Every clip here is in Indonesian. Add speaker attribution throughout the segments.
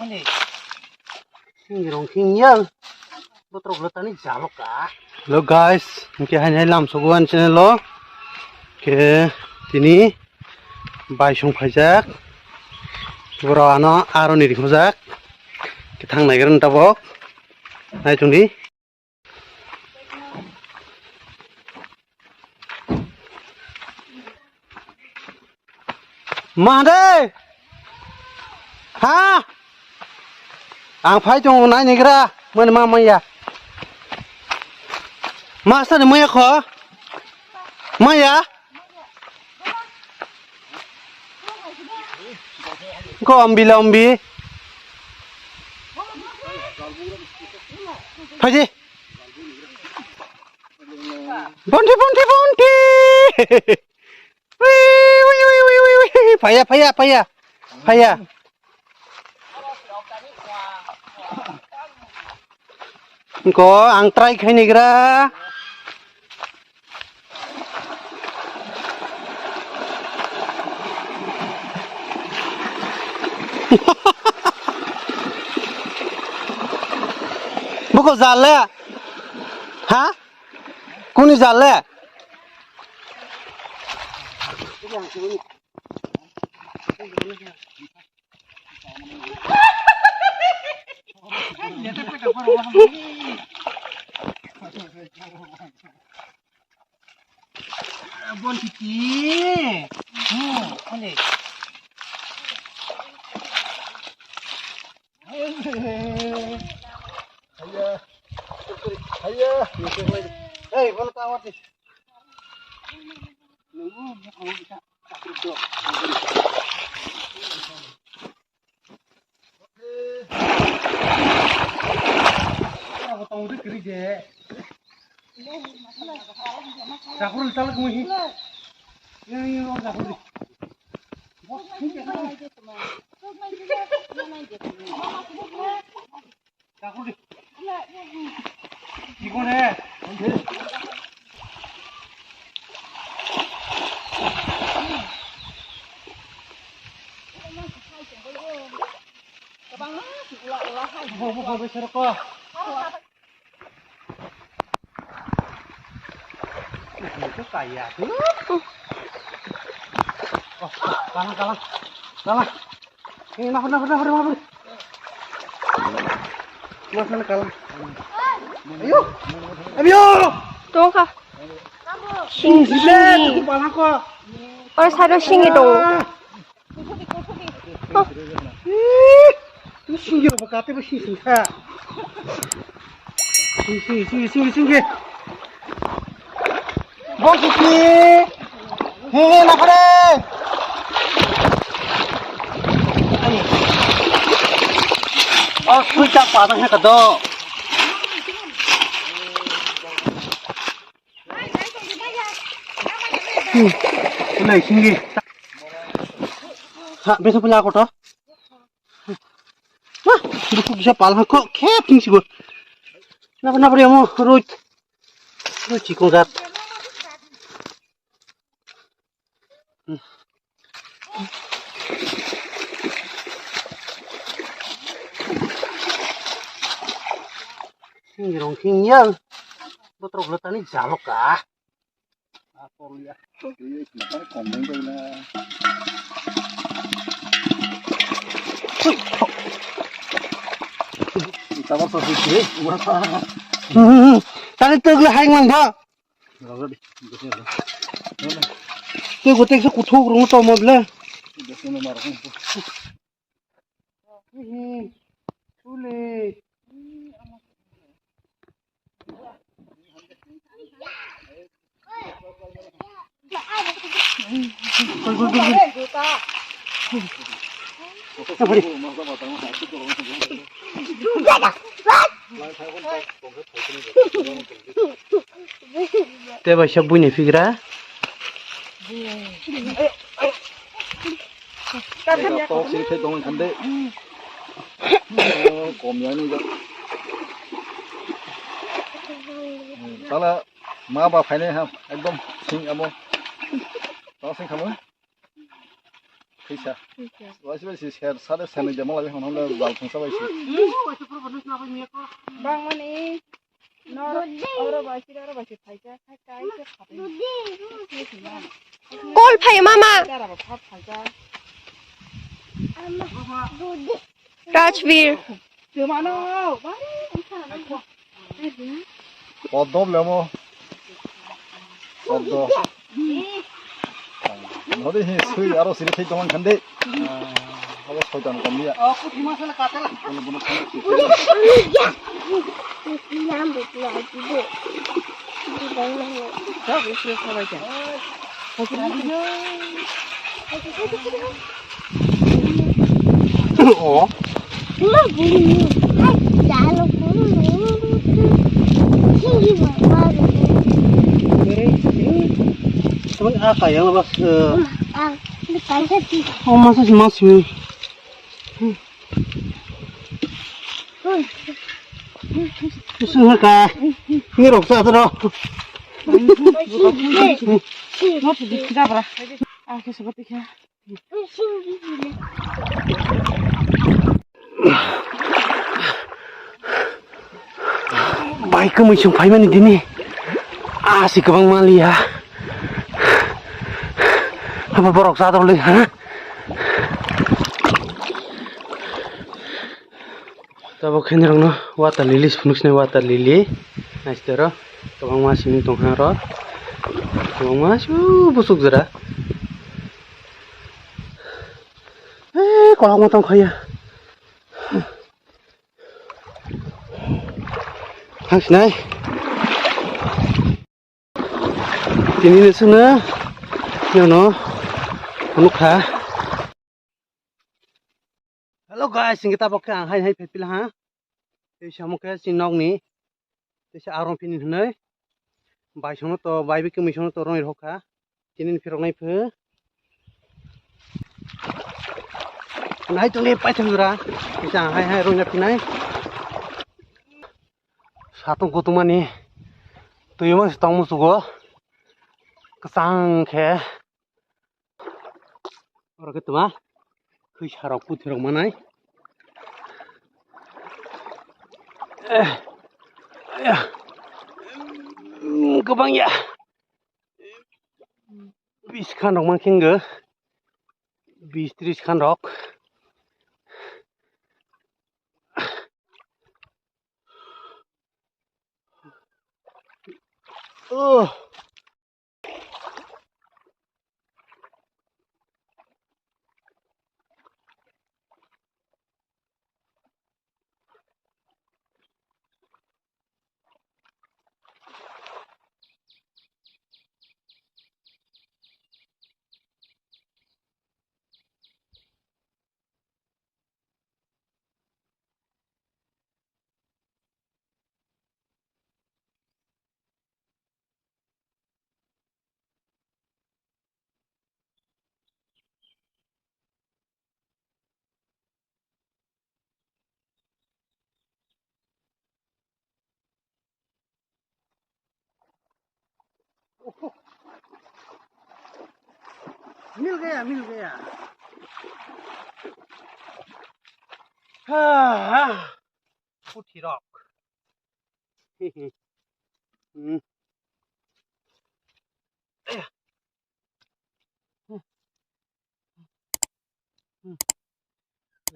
Speaker 1: Hello guys, mungkin hanya lam soguan channel lo. Ke tini baisong pajak. Berano aroni dikojak. Kita naigeran tabok. Naik tunggu. Mana? Ha? Ang phai jong nai ni kira, mana mama ya? Masa ni maya ko? Maya? Ko ambil ambil. Phai Bonti bonti bonti. Wih wih wih wih wih. Phaya phaya phaya. Phaya. Ko ang try khai ni kira. Buko jalle? Hah? Kuni jalle? Bon tiki. Ini. Ayah. Hei, boleh tawat nih. Nunggu, kalau bisa duduk. Aku tahu deh kerja. Cakur salah kemana? Ini orang cakur deh. Cakur deh. Gimana? Bukan besar kok. Itu kaya tuh. Oh, kalah. Ini nah. Mas mana kalah? Ayo.
Speaker 2: Tuh kah?
Speaker 1: Sini, aku palang kok.
Speaker 2: Oh, saya sini dong.
Speaker 1: Ini singgir bakatnya masih susah. Sini. Bos sini. Hehe, nak deh. Oh, sudah patahnya kedok. Ini singgir. Ha, besok punya aku toh. Wah, buku bisa palang kok camping sih gua. Kenapa dia mau ruj cikung zat. Ini rong tinggal. Betul betul ini jalok kah? Apa lihat? Ini kita komen dulu. Kita mau pergi berapa? Tadi terlalu hangat pak. Tôi có tên của thuốc đúng không một lên. Thế bây giờ bùi này phi ra. To sih thế dong kan deh. Komnya ini juga. Kalau mau apa phải này ha, ekdom sing amo. Đó sing kamu.
Speaker 3: फैसा बायसे सेर सारे सेरनै जामा लाबे हामना बाल फंसा बायसे
Speaker 4: Bang mani, orang baca saja, kai ke apa?
Speaker 2: Kol phay mama.
Speaker 4: Cara apa saja?
Speaker 2: Rajveer.
Speaker 4: Cuma no,
Speaker 3: পদ্ম লেমো পদ্ম নদী হি সুই আরো সিরে সেই তোমান খান্দে আবার শয়তান কমিয়া
Speaker 1: পুঁটি মাছ হলে কাটে না
Speaker 3: কোনো কোনো খান্দে
Speaker 4: tak usah salah aja.
Speaker 1: O teman apa ya mas oh masa sih mas Susun ka ini roksa tuh
Speaker 4: Mau pergi kita berah? Aku seperti ya.
Speaker 1: baik ke musim payment ini asik ke bang Mali ya apa borok satu lagi ha tabok hendrang no water lily funus ne water lily nice tero tabang mas ini tong haro tabang mas busuk zara kalau mau tong kaya Hang sinai ini ni sana no Nukha hello guys kita pakai hai pepila ha ini sama kayak sinong ni ini arong pinin henai bai sono to bai bi kemi sono to rong irhoka kinin firong nai phe nai to le pai thura ini hai rong pinai satu kutumani tuh mas tong musugo kesang ke orang ketua kui sarok putih orang mana ya kebang ya bis kan rok makin ge bis tris kan rok मिल गया पुठी रॉक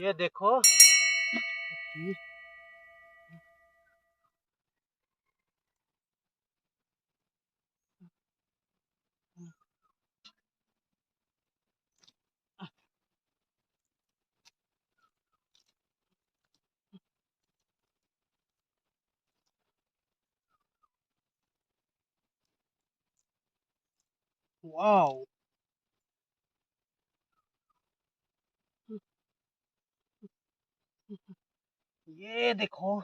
Speaker 1: ये देखो वाओ ये देखो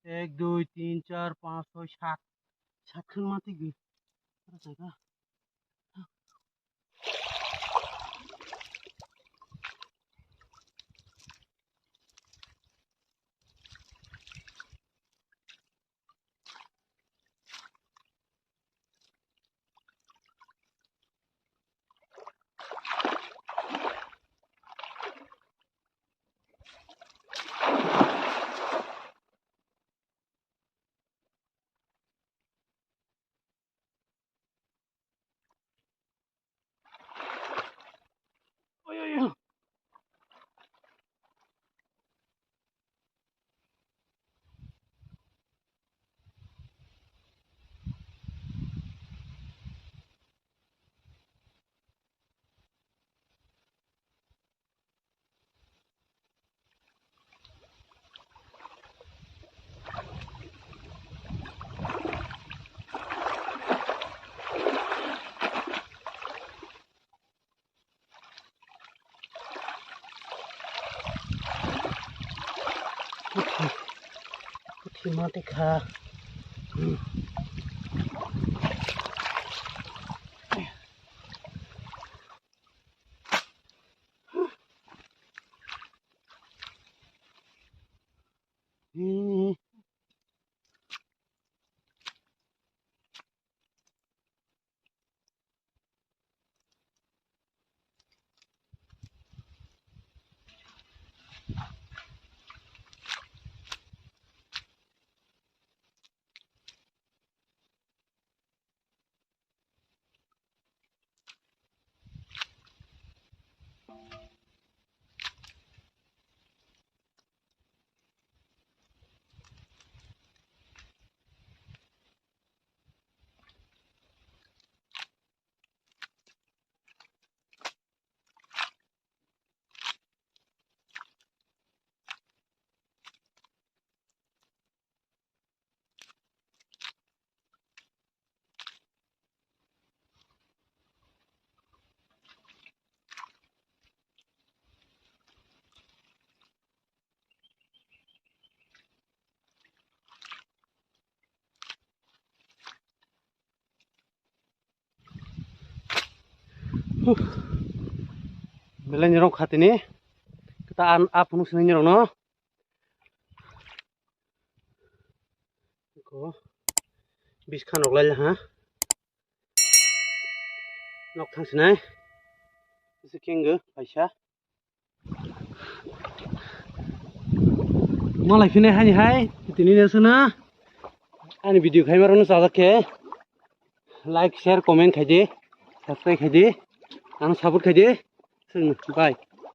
Speaker 1: एक दो तीन चार पाँच छः सात सातखान mati gue terus mati kah? Ini. Belen nyerong khat ini kita up nung seneng nyerong no ko bis khan ok lai ha nok thang sinai isi kengge paisa malai fine hani hai tini nesuna ani video khai marano sajake like share comment khaide subscribe khaide ang support khaide bye